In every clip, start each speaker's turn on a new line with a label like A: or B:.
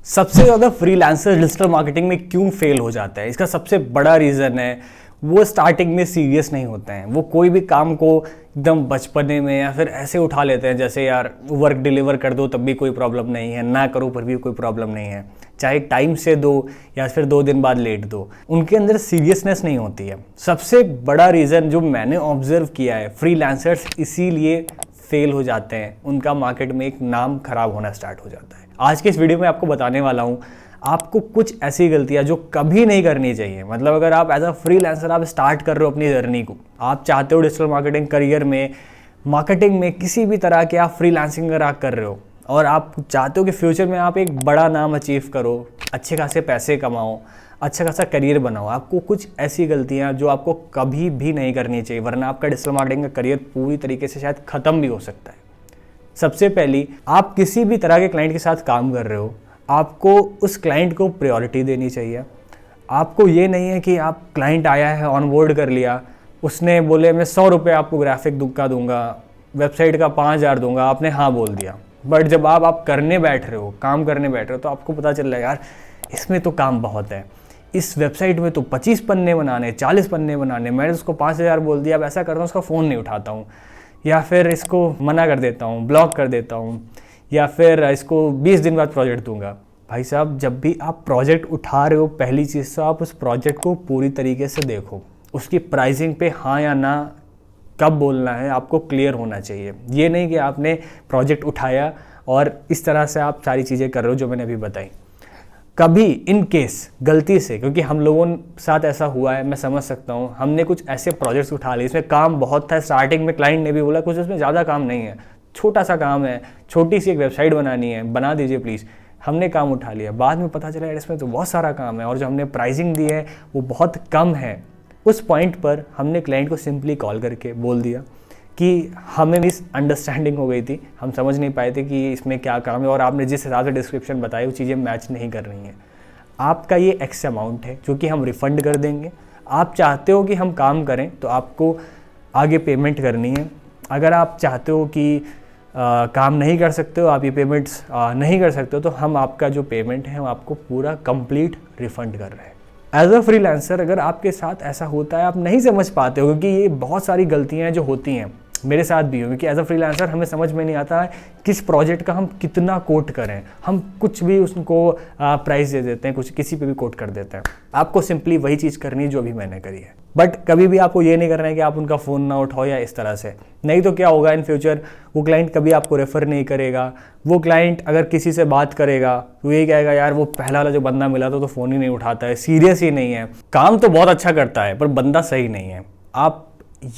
A: सबसे ज़्यादा freelancer digital marketing में क्यों फेल हो जाता है, इसका सबसे बड़ा रीज़न है वो स्टार्टिंग में सीरियस नहीं होते हैं। वो कोई भी काम को एकदम बचपने में या फिर ऐसे उठा लेते हैं जैसे यार वर्क डिलीवर कर दो तब भी कोई प्रॉब्लम नहीं है, ना करो पर भी कोई प्रॉब्लम नहीं है, चाहे टाइम से दो या फिर 2 दिन बाद लेट दो। उनके अंदर सीरियसनेस नहीं होती है। सबसे बड़ा रीज़न जो मैंने ऑब्जर्व किया है फ्रीलांसर्स इसीलिए फेल हो जाते हैं, उनका मार्केट में एक नाम खराब होना स्टार्ट हो जाता है। आज के इस वीडियो में आपको बताने वाला हूँ आपको कुछ ऐसी गलतियां जो कभी नहीं करनी चाहिए। मतलब अगर आप एज अ फ्रीलांसर आप स्टार्ट कर रहे हो अपनी जर्नी को, आप चाहते हो डिजिटल मार्केटिंग करियर में, मार्केटिंग में किसी भी तरह के आप फ्रीलांसिंग अगर आप कर रहे हो और आप चाहते हो कि फ्यूचर में आप एक बड़ा नाम अचीव करो, अच्छे खासे पैसे कमाओ, अच्छा खासा करियर बनाओ, आपको कुछ ऐसी गलतियां जो आपको कभी भी नहीं करनी चाहिए, वरना आपका डिजिटल मार्केटिंग का करियर पूरी तरीके से शायद ख़त्म भी हो सकता है। सबसे पहली, आप किसी भी तरह के क्लाइंट के साथ काम कर रहे हो, आपको उस क्लाइंट को प्रायोरिटी देनी चाहिए। आपको ये नहीं है कि आप क्लाइंट आया है ऑनबोर्ड कर लिया, उसने बोले मैं 100 रुपये आपको ग्राफिक का दूंगा, वेबसाइट का 5000 दूंगा, आपने हाँ बोल दिया। बट जब आप करने बैठ रहे हो, काम करने बैठ रहे हो, तो आपको पता चल रहा है यार इसमें तो काम बहुत है, इस वेबसाइट में तो 25 पन्ने बनाने, 40 पन्ने बनाने, मैंने उसको 5000 बोल दिया। अब ऐसा करता हूँ उसका फ़ोन नहीं उठाता हूँ, या फिर इसको मना कर देता हूँ, ब्लॉक कर देता हूँ, या फिर इसको 20 दिन बाद प्रोजेक्ट दूंगा। भाई साहब, जब भी आप प्रोजेक्ट उठा रहे हो, पहली चीज़ तो आप उस प्रोजेक्ट को पूरी तरीके से देखो, उसकी प्राइसिंग पे हाँ या ना कब बोलना है आपको क्लियर होना चाहिए। ये नहीं कि आपने प्रोजेक्ट उठाया और इस तरह से आप सारी चीज़ें कर रहे हो जो मैंने अभी बताई। कभी इन केस गलती से, क्योंकि हम लोगों के साथ ऐसा हुआ है, मैं समझ सकता हूँ, हमने कुछ ऐसे प्रोजेक्ट्स उठा लिए इसमें काम बहुत था, स्टार्टिंग में क्लाइंट ने भी बोला कुछ इसमें ज़्यादा काम नहीं है, छोटा सा काम है, छोटी सी एक वेबसाइट बनानी है, बना दीजिए प्लीज़। हमने काम उठा लिया, बाद में पता चला यार इसमें तो बहुत सारा काम है और जो हमने प्राइसिंग दी है वो बहुत कम है। उस पॉइंट पर हमने क्लाइंट को सिंपली कॉल करके बोल दिया कि हमें मिस अंडरस्टैंडिंग हो गई थी, हम समझ नहीं पाए थे कि इसमें क्या काम है और आपने जिस हिसाब से डिस्क्रिप्शन बताई वो चीज़ें मैच नहीं कर रही हैं। आपका ये एक्स अमाउंट है जो कि हम रिफ़ंड कर देंगे। आप चाहते हो कि हम काम करें तो आपको आगे पेमेंट करनी है। अगर आप चाहते हो कि काम नहीं कर सकते हो, आप ये पेमेंट्स नहीं कर सकते हो, तो हम आपका जो पेमेंट है हम आपको पूरा कंप्लीट रिफ़ंड कर रहे हैं। एज अ फ्रीलांसर अगर आपके साथ ऐसा होता है, आप नहीं समझ पाते हो, क्योंकि ये बहुत सारी गलतियाँ जो होती हैं, मेरे साथ भी हो, क्योंकि एज अ फ्रीलांसर हमें समझ में नहीं आता है किस प्रोजेक्ट का हम कितना कोट करें। हम कुछ भी उसको प्राइस दे देते हैं, कुछ किसी पे भी कोट कर देते हैं। आपको सिंपली वही चीज़ करनी है जो भी मैंने करी है, बट कभी भी आपको ये नहीं करना है कि आप उनका फ़ोन ना उठाओ या इस तरह से। नहीं तो क्या होगा इन फ्यूचर, वो क्लाइंट कभी आपको रेफ़र नहीं करेगा। वो क्लाइंट अगर किसी से बात करेगा तो यही कहेगा यार वो पहला वाला जो बंदा मिला था तो फ़ोन ही नहीं उठाता है, सीरियस ही नहीं है, काम तो बहुत अच्छा करता है पर बंदा सही नहीं है। आप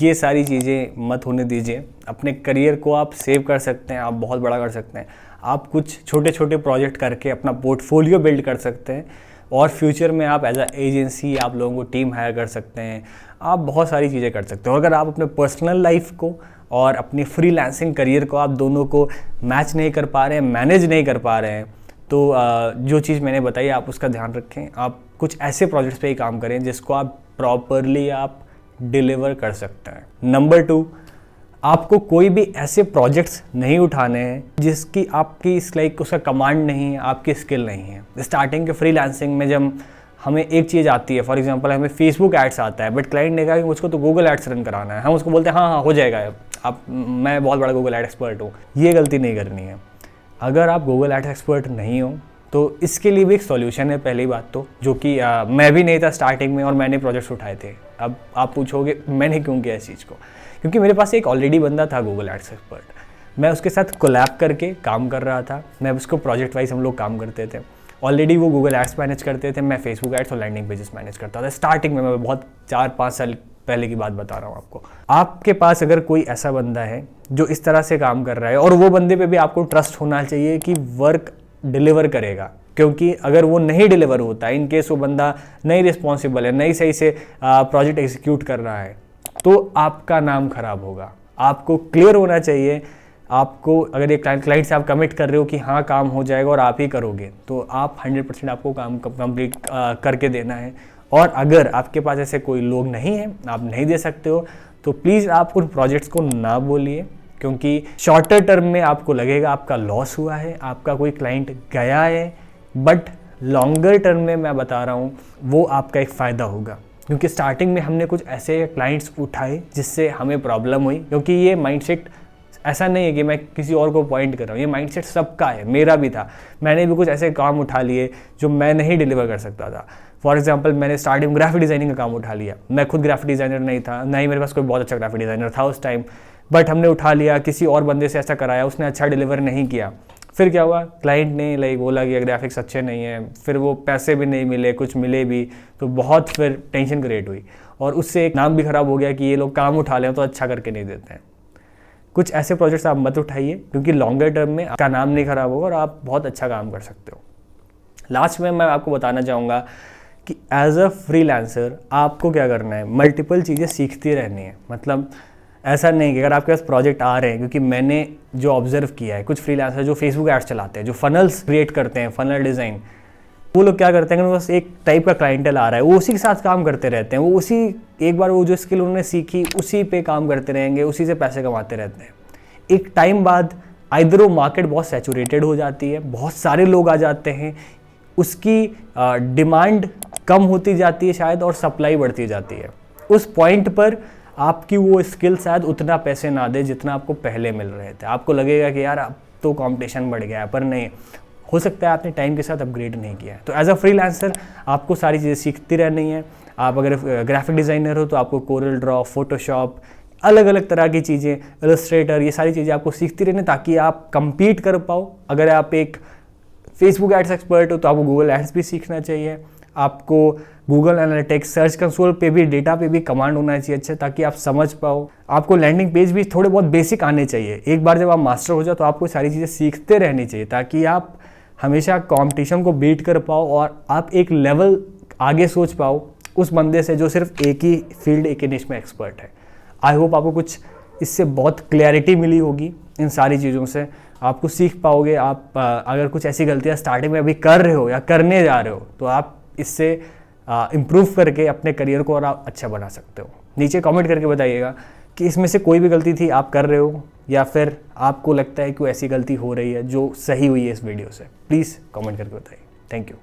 A: ये सारी चीज़ें मत होने दीजिए। अपने करियर को आप सेव कर सकते हैं, आप बहुत बड़ा कर सकते हैं। आप कुछ छोटे छोटे प्रोजेक्ट करके अपना पोर्टफोलियो बिल्ड कर सकते हैं और फ्यूचर में आप एज अ एजेंसी आप लोगों को टीम हायर कर सकते हैं। आप बहुत सारी चीज़ें कर सकते हो। अगर आप अपने पर्सनल लाइफ को और अपनी फ्रीलांसिंग करियर को आप दोनों को मैच नहीं कर पा रहे हैं, मैनेज नहीं कर पा रहे हैं, तो जो चीज़ मैंने बताई आप उसका ध्यान रखें। आप कुछ ऐसे प्रोजेक्ट्स पे ही काम करें जिसको आप प्रॉपरली आप डिलीवर कर सकते हैं। नंबर 2, आपको कोई भी ऐसे प्रोजेक्ट्स नहीं उठाने हैं जिसकी आपकी लाइक उसका कमांड नहीं है, आपकी स्किल नहीं है। स्टार्टिंग के फ्रीलांसिंग में जब हमें एक चीज़ आती है, फॉर एग्जांपल हमें फेसबुक एड्स आता है, बट क्लाइंट ने कहा कि मुझको तो गूगल एड्स रन कराना है, हम उसको बोलते हैं हाँ हाँ हो जाएगा, आप मैं बहुत बड़ा गूगल एड एक्सपर्ट हूँ। ये गलती नहीं करनी है। अगर आप गूगल एड्स एक्सपर्ट नहीं हो तो इसके लिए भी एक सॉल्यूशन है। पहली बात तो जो कि मैं भी नहीं था स्टार्टिंग में और मैंने प्रोजेक्ट्स उठाए थे। अब आप पूछोगे मैंने क्यों किया इस चीज़ को, क्योंकि मेरे पास एक ऑलरेडी बंदा था गूगल एड्स एक्सपर्ट, मैं उसके साथ कोलैब करके काम कर रहा था। मैं उसको प्रोजेक्ट वाइज हम लोग काम करते थे। ऑलरेडी वो गूगल एड्स मैनेज करते थे, मैं फेसबुक एड्स और लैंडिंग पेजेस मैनेज करता था स्टार्टिंग में। मैं बहुत 4-5 साल पहले की बात बता रहा हूँ आपको। आपके पास अगर कोई ऐसा बंदा है जो इस तरह से काम कर रहा है और वो बंदे पे भी आपको ट्रस्ट होना चाहिए कि वर्क डिलीवर करेगा, क्योंकि अगर वो नहीं डिलीवर होता है, इन केस वो बंदा नहीं रिस्पॉन्सिबल है, नहीं सही से प्रोजेक्ट एग्जीक्यूट कर रहा है, तो आपका नाम खराब होगा। आपको क्लियर होना चाहिए। आपको अगर एक क्लाइंट से आप कमिट कर रहे हो कि हाँ काम हो जाएगा और आप ही करोगे, तो आप 100% आपको काम कंप्लीट करके देना है। और अगर आपके पास ऐसे कोई लोग नहीं हैं, आप नहीं दे सकते हो, तो प्लीज़ आप उन प्रोजेक्ट्स को ना बोलिए, क्योंकि शॉर्टर टर्म में आपको लगेगा आपका लॉस हुआ है, आपका कोई क्लाइंट गया है, बट लॉन्गर टर्म में मैं बता रहा हूँ वो आपका एक फ़ायदा होगा, क्योंकि स्टार्टिंग में हमने कुछ ऐसे क्लाइंट्स उठाए जिससे हमें प्रॉब्लम हुई। क्योंकि ये माइंडसेट ऐसा नहीं है कि मैं किसी और को पॉइंट कर रहा हूँ, ये माइंडसेट सबका है, मेरा भी था। मैंने भी कुछ ऐसे काम उठा लिए जो मैं नहीं डिलीवर कर सकता था। फॉर एग्जाम्पल, मैंने स्टार्टिंग में ग्राफिक डिज़ाइनिंग का काम उठा लिया। मैं खुद ग्राफिक डिज़ाइनर नहीं था, ना ही मेरे पास कोई बहुत अच्छा ग्राफिक डिज़ाइनर था उस टाइम, बट हमने उठा लिया, किसी और बंदे से ऐसा कराया, उसने अच्छा डिलीवर नहीं किया। फिर क्या हुआ, क्लाइंट ने लाइक बोला कि ग्राफिक्स अच्छे नहीं हैं, फिर वो पैसे भी नहीं मिले, कुछ मिले भी, तो बहुत फिर टेंशन क्रिएट हुई और उससे एक नाम भी ख़राब हो गया कि ये लोग काम उठा लें तो अच्छा करके नहीं देते हैं। कुछ ऐसे प्रोजेक्ट्स आप मत उठाइए, क्योंकि लॉन्गर टर्म में आपका नाम नहीं खराब होगा और आप बहुत अच्छा काम कर सकते हो। लास्ट में मैं आपको बताना चाहूँगा कि एज अ फ्रीलांसर आपको क्या करना है, मल्टीपल चीज़ें सीखती रहनी है। मतलब ऐसा नहीं कि अगर आपके पास प्रोजेक्ट आ रहे हैं, क्योंकि मैंने जो ऑब्जर्व किया है, कुछ फ्रीलांसर जो फेसबुक एड्स चलाते हैं, जो फनल्स क्रिएट करते हैं, फनल डिज़ाइन, वो लोग क्या करते हैं कि बस एक टाइप का क्लाइंटल आ रहा है, वो उसी के साथ काम करते रहते हैं, वो उसी एक बार वो जो स्किल उन्होंने सीखी उसी पे काम करते रहेंगे, उसी से पैसे कमाते रहते हैं। एक टाइम बाद आइदर वो मार्केट बहुत सैचुरेटेड हो जाती है, बहुत सारे लोग आ जाते हैं, उसकी डिमांड कम होती जाती है शायद और सप्लाई बढ़ती जाती है। उस पॉइंट पर आपकी वो स्किल शायद उतना पैसे ना दे जितना आपको पहले मिल रहे थे। आपको लगेगा कि यार अब तो कंपटीशन बढ़ गया है, पर नहीं, हो सकता है आपने टाइम के साथ अपग्रेड नहीं किया है। तो एज अ फ्रीलांसर आपको सारी चीज़ें सीखती रहनी है। आप अगर ग्राफिक डिज़ाइनर हो तो आपको कोरल ड्रॉ, फोटोशॉप, अलग अलग तरह की चीज़ें, इलस्ट्रेटर, ये सारी चीज़ें आपको सीखती रहनी ताकि आप compete कर पाओ। अगर आप एक फेसबुक एड्स एक्सपर्ट हो तो आपको गूगल एड्स भी सीखना चाहिए। आपको गूगल एनालिटिक्स, सर्च कंसोल पे भी, डेटा पे भी कमांड होना चाहिए अच्छा, ताकि आप समझ पाओ। आपको लैंडिंग पेज भी थोड़े बहुत बेसिक आने चाहिए। एक बार जब आप मास्टर हो जाओ तो आपको सारी चीज़ें सीखते रहनी चाहिए ताकि आप हमेशा कंपटीशन को बीट कर पाओ और आप एक लेवल आगे सोच पाओ उस बंदे से जो सिर्फ एक ही फील्ड, एक ही निश में एक्सपर्ट है। आई होप आपको कुछ इससे बहुत क्लैरिटी मिली होगी। इन सारी चीज़ों से आपको सीख पाओगे। आप अगर कुछ ऐसी गलतियां स्टार्टिंग में अभी कर रहे हो या करने जा रहे हो तो आप इससे इम्प्रूव करके अपने करियर को और आप अच्छा बना सकते हो। नीचे कमेंट करके बताइएगा कि इसमें से कोई भी गलती थी आप कर रहे हो या फिर आपको लगता है कि कोई ऐसी गलती हो रही है जो सही हुई है इस वीडियो से। प्लीज़ कमेंट करके बताइए। Thank you.